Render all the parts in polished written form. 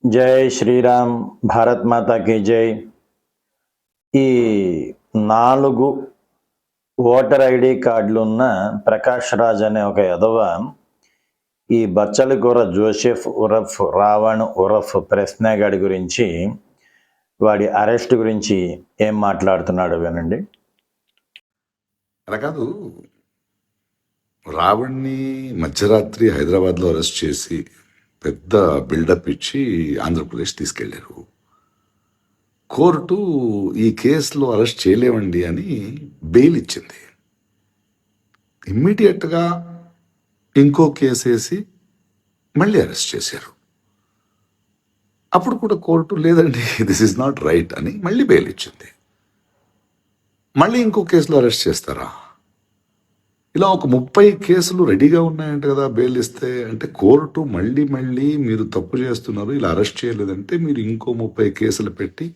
జై శ్రీరామ్, భారత్ మాతాకి జై. ఈ 4 ఓటర్ ఐడి కార్డులున్న ప్రకాష్ రాజ్ అనే ఒక ఎదవ ఈ బచ్చలికూర జోసెఫ్ ఉరఫ్ రావణ్ ఉరఫ్ ప్రశ్నగాడి గురించి, వాడి అరెస్ట్ గురించి ఏం మాట్లాడుతున్నాడు వినండి. అలా కాదు, రావణ్ణి మధ్యరాత్రి హైదరాబాద్లో అరెస్ట్ చేసి పెద్ద బిల్డప్ ఇచ్చి ఆంధ్రప్రదేశ్ తీసుకెళ్లారు. కోర్టు ఈ కేసులో అరెస్ట్ చేయలేవండి అని బెయిల్ ఇచ్చింది. ఇమ్మీడియట్గా ఇంకో కేసు వేసి మళ్ళీ అరెస్ట్ చేశారు. అప్పుడు కూడా కోర్టు లేదండి, దిస్ ఇస్ నాట్ రైట్ అని మళ్ళీ బెయిల్ ఇచ్చింది. మళ్ళీ ఇంకో కేసులో అరెస్ట్ చేస్తారా? ఇలా ఒక 30 కేసులు రెడీగా ఉన్నాయంట కదా బెయిల్ ఇస్తే. అంటే కోర్టు మళ్ళీ మళ్ళీ మీరు తప్పు చేస్తున్నారు, ఇలా అరెస్ట్ చేయలేదంటే మీరు ఇంకో 30 కేసులు పెట్టి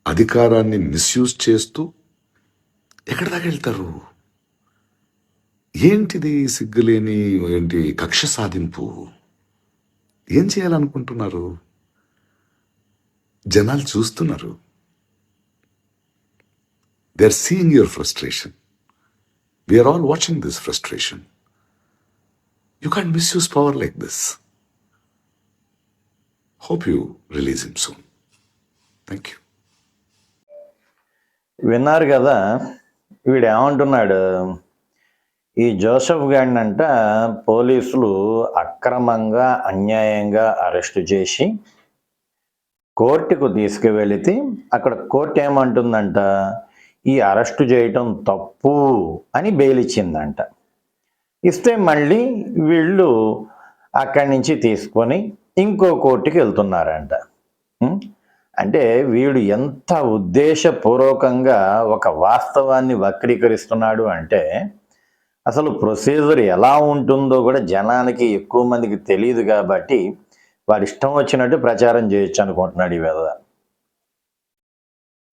అధికారాన్ని మిస్యూజ్ చేస్తూ ఎక్కడి దాకా వెళ్తారు? ఏంటిది సిగ్గులేని ఏంటి కక్ష సాధింపు? ఏం చేయాలనుకుంటున్నారు? జనాలు చూస్తున్నారు. They are seeing your frustration. We are all watching this frustration. You can't misuse power like this. Hope you release him soon. Thank you. విన్నారు కదా, వీడు ఏమంటున్నాడు? ఈ జోసెఫ్ గాడిని అంట పోలీసులు అక్రమంగా అన్యాయంగా అరెస్టు చేసి కోర్టుకు తీసుకువెళితే అక్కడ కోర్టు ఏమంటుందంట, ఈ అరెస్టు చేయటం తప్పు అని బెయిల్ ఇచ్చిందంట. ఇస్తే మళ్ళీ వీళ్ళు అక్కడి నుంచి తీసుకొని ఇంకో కోర్టుకి వెళ్తున్నారంట. అంటే వీడు ఎంత ఉద్దేశపూర్వకంగా ఒక వాస్తవాన్ని వక్రీకరిస్తున్నాడు అంటే, అసలు ప్రొసీజర్ ఎలా ఉంటుందో కూడా జనానికి ఎక్కువ మందికి తెలియదు కాబట్టి వాడి ఇష్టం వచ్చినట్టు ప్రచారం చేయొచ్చు అనుకుంటున్నాడు ఈ విధవ.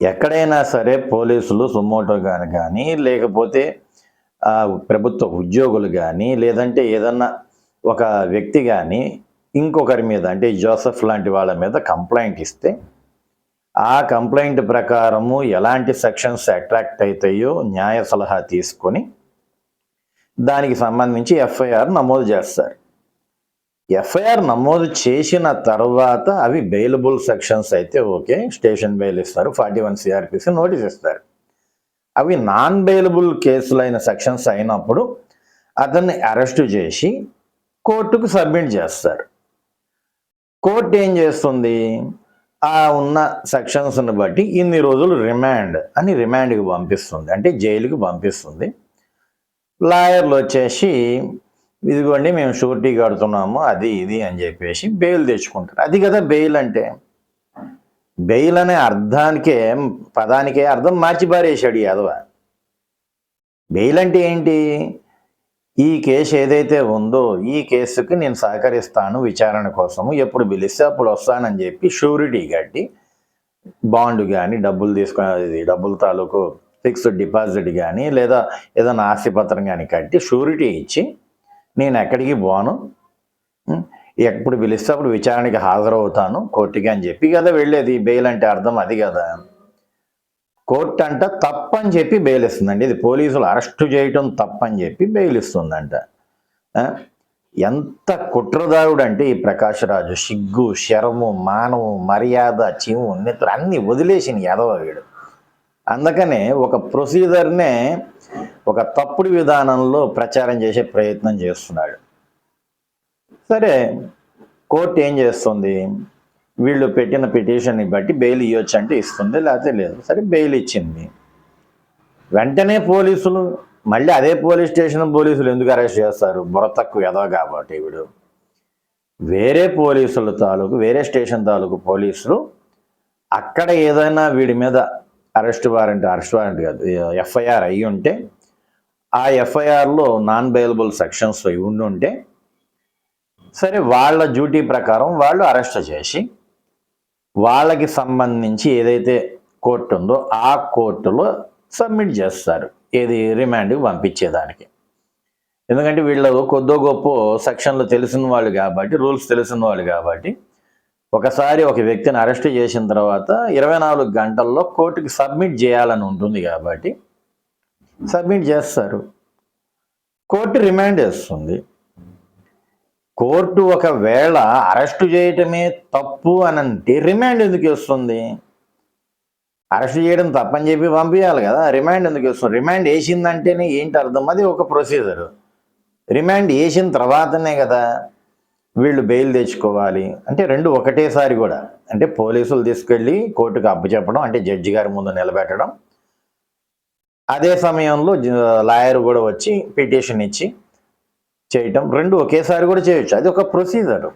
ఎక్కడైనా సరే పోలీసులు సుమోటో కానీ లేకపోతే ప్రభుత్వ ఉద్యోగులు కానీ లేదంటే ఏదన్నా ఒక వ్యక్తి కానీ ఇంకొకరి మీద, అంటే జోసెఫ్ లాంటి వాళ్ళ మీద కంప్లైంట్ ఇస్తే ఆ కంప్లైంట్ ప్రకారము ఎలాంటి సెక్షన్స్ అట్రాక్ట్ అవుతాయో న్యాయ సలహా తీసుకొని దానికి సంబంధించి ఎఫ్ఐఆర్ నమోదు చేస్తారు. ఎఫ్ఐఆర్ నమోదు చేసిన తర్వాత అవి బెయిలబుల్ సెక్షన్స్ అయితే ఓకే, స్టేషన్ బెయిల్ ఇస్తారు, 41 CRPC నోటీస్ ఇస్తారు. అవి నాన్ బెయిలబుల్ కేసులైన సెక్షన్స్ అయినప్పుడు అతన్ని అరెస్టు చేసి కోర్టుకు సబ్మిట్ చేస్తారు. కోర్టు ఏం చేస్తుంది, ఆ ఉన్న సెక్షన్స్ని బట్టి ఇన్ని రోజులు రిమాండ్ అని రిమాండ్కి పంపిస్తుంది, అంటే జైలుకి పంపిస్తుంది. లాయర్లు వచ్చేసి ఇదిగోండి మేము షూరిటీ కడుతున్నాము అది ఇది అని చెప్పేసి బెయిల్ తెచ్చుకుంటారు. అది కదా బెయిల్ అంటే. బెయిల్ అనే పదానికే అర్థం మార్చి పారేశాడు ఈ యాదవ. బెయిల్ అంటే ఏంటి? ఈ కేసు ఏదైతే ఉందో ఈ కేసుకి నేను సహకరిస్తాను విచారణ కోసము, ఎప్పుడు పిలిస్తే అప్పుడు వస్తానని చెప్పి షూరిటీ కట్టి బాండ్ కానీ డబ్బులు తీసుకుని డబ్బుల తాలూకు ఫిక్స్డ్ డిపాజిట్ కానీ లేదా ఏదైనా ఆస్తిపత్రం కానీ కట్టి షూరిటీ ఇచ్చి నేను ఎక్కడికి పోను, ఎప్పుడు పిలిస్తే అప్పుడు విచారణకి హాజరవుతాను కోర్టుకి అని చెప్పి కదా వెళ్ళేది. బెయిల్ అంటే అర్థం అది కదా. కోర్టు అంట తప్పని చెప్పి బెయిల్ ఇస్తుందండి. ఇది పోలీసులు అరెస్టు చేయటం తప్పని చెప్పి బెయిల్ ఇస్తుందంట. ఎంత కుట్రదారుడు అంటే ఈ ప్రకాష్ రాజు. సిగ్గు, శరము, మానవు, మర్యాద, చివు, నెత్తురు అన్నీ వదిలేసిన యాదవ వీడు. అందుకనే ఒక ప్రొసీజర్నే ఒక తప్పుడు విధానంలో ప్రచారం చేసే ప్రయత్నం చేస్తున్నాడు. సరే, కోర్టు ఏం చేస్తుంది, వీళ్ళు పెట్టిన పిటిషన్ని బట్టి బెయిల్ ఇవ్వచ్చు అంటే ఇస్తుంది, లేకపోతే లేదు. సరే బెయిల్ ఇచ్చింది. వెంటనే పోలీసులు మళ్ళీ అదే పోలీస్ స్టేషన్ పోలీసులు ఎందుకు అరెస్ట్ చేస్తారు? బుర్ర తక్కువ ఎదవ కాబట్టి వీడు. వేరే పోలీసుల తాలూకు, వేరే స్టేషన్ తాలూకు పోలీసులు అక్కడ ఏదైనా వీడి మీద అరెస్ట్ వారెంట్ కాదు, ఎఫ్ఐఆర్ అయ్యి ఉంటే ఆ ఎఫ్ఐఆర్లో నాన్ బెయిలబుల్ సెక్షన్స్ ఉండుంటే సరే వాళ్ళ డ్యూటీ ప్రకారం వాళ్ళు అరెస్ట్ చేసి వాళ్ళకి సంబంధించి ఏదైతే కోర్టు ఉందో ఆ కోర్టులో సబ్మిట్ చేస్తారు, ఏది రిమాండ్కి పంపించేదానికి. ఎందుకంటే వీళ్ళు కొద్దో గొప్ప సెక్షన్లు తెలిసిన వాళ్ళు కాబట్టి, రూల్స్ తెలిసిన వాళ్ళు కాబట్టి ఒకసారి ఒక వ్యక్తిని అరెస్ట్ చేసిన తర్వాత 24 గంటల్లో కోర్టుకి సబ్మిట్ చేయాలని ఉంటుంది కాబట్టి సబ్మిట్ చేస్తారు. కోర్టు రిమాండ్ చేస్తుంది. కోర్టు ఒకవేళ అరెస్టు చేయటమే తప్పు అని అంటే రిమాండ్ ఎందుకు ఇస్తుంది? అరెస్ట్ చేయడం తప్పని చెప్పి పంపించాలి కదా, రిమాండ్ ఎందుకు ఇస్తుంది? రిమాండ్ వేసిందంటేనే ఏంటి అర్థం? అది ఒక ప్రొసీజర్. రిమాండ్ వేసిన తర్వాతనే కదా వీళ్ళు బెయిల్ తెచ్చుకోవాలి. అంటే రెండు ఒకటేసారి కూడా, అంటే పోలీసులు తీసుకెళ్ళి కోర్టుకు అప్పచెప్పడం, అంటే జడ్జి గారి ముందు నిలబెట్టడం, అదే సమయంలో లాయర్ కూడా వచ్చి పిటిషన్ ఇచ్చి చేయటం, రెండు ఒకేసారి కూడా చేయొచ్చు. అది ఒక ప్రొసీజర్.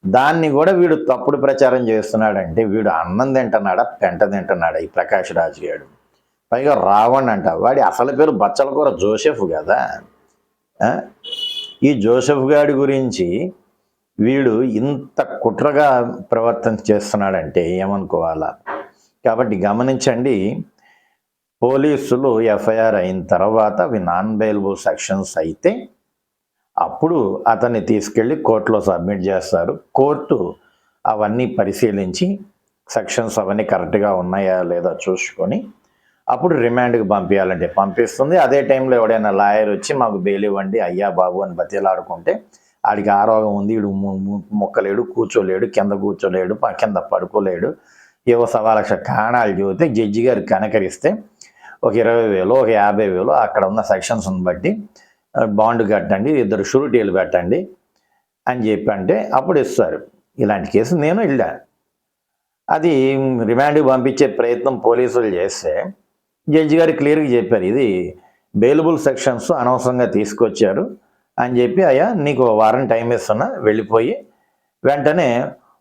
దాన్ని కూడా వీడు తప్పుడు ప్రచారం చేస్తున్నాడంటే వీడు అన్నం తింటున్నాడా పెంట తింటున్నాడా ఈ ప్రకాష్ రాజ్ గారు? పైగా రావణ్ అంట, వాడి అసలు పేరు బచ్చలకూర జోసెఫ్ కదా. ఈ జోసెఫ్ గారి గురించి వీడు ఇంత కుట్రగా ప్రవర్తన చేస్తున్నాడంటే ఏమనుకోవాలా? కాబట్టి గమనించండి, పోలీసులు ఎఫ్ఐఆర్ అయిన తర్వాత అవి నాన్ బెయిలబుల్ సెక్షన్స్ అయితే అప్పుడు అతన్ని తీసుకెళ్ళి కోర్టులో సబ్మిట్ చేస్తారు. కోర్టు అవన్నీ పరిశీలించి సెక్షన్స్ అవన్నీ కరెక్ట్గా ఉన్నాయా లేదా చూసుకొని అప్పుడు రిమాండ్కి పంపించాలంటే పంపిస్తుంది. అదే టైంలో ఎవడైనా లాయర్ వచ్చి మాకు బెయిల్ ఇవ్వండి అయ్యా బాబు అని బతిలాడుకుంటే ఆడికి ఆరోగ్యం ఉంది, వీడు మొక్కలేడు, కూర్చోలేడు, కింద కూర్చోలేడు, కింద పడుకోలేడు, ఏవో 1,00,000 కారణాలు చెబితే జడ్జి గారు కనకరిస్తే ఒక 20,000 ఒక 50,000 అక్కడ ఉన్న సెక్షన్స్ని బట్టి బాండ్ కట్టండి, 2 షూరిటీలు పెట్టండి అని చెప్పి అంటే అప్పుడు ఇస్తారు. ఇలాంటి కేసు నేను వెళ్ళాను. అది రిమాండ్కి పంపించే ప్రయత్నం పోలీసులు చేస్తే జడ్జి గారు క్లియర్గా చెప్పారు, ఇది బెయిలబుల్ సెక్షన్స్ అనవసరంగా తీసుకొచ్చారు అని చెప్పి, అయ్యా నీకు 1 వారం టైం ఇస్తున్నా, వెళ్ళిపోయి వెంటనే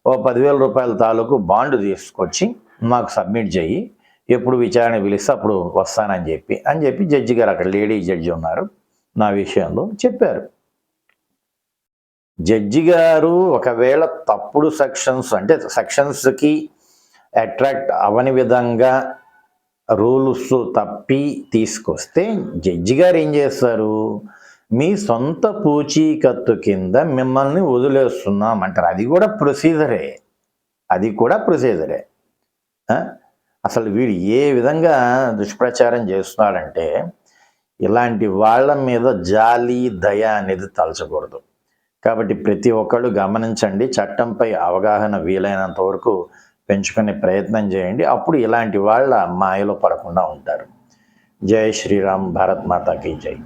ఓ 10,000 రూపాయల తాలూకు బాండ్ తీసుకొచ్చి మాకు సబ్మిట్ చెయ్యి, ఎప్పుడు విచారణ పిలిస్తే అప్పుడు వస్తానని చెప్పి జడ్జి గారు, అక్కడ లేడీ జడ్జి ఉన్నారు, నా విషయంలో చెప్పారు. జడ్జి గారు ఒకవేళ తప్పుడు సెక్షన్స్, అంటే సెక్షన్స్కి అట్రాక్ట్ అవని విధంగా రూల్స్ తప్పి తీసుకొస్తే జడ్జి గారు ఏం చేస్తారు? మీ సొంత పూచీకత్తు కింద మిమ్మల్ని వదిలేస్తున్నాం అంటారు. అది కూడా ప్రొసీజరే. అసలు వీడు ఏ విధంగా దుష్ప్రచారం చేస్తున్నాడంటే ఇలాంటి వాళ్ళ మీద జాలి దయ అనేది తలచకూడదు. కాబట్టి ప్రతి ఒక్కళ్ళు గమనించండి, చట్టంపై అవగాహన వీలైనంత వరకు పెంచుకునే ప్రయత్నం చేయండి. అప్పుడు ఇలాంటి వాళ్ళ మాయలో పడకుండా ఉంటారు. జై శ్రీరామ్, భారత్ మాతాకి జై.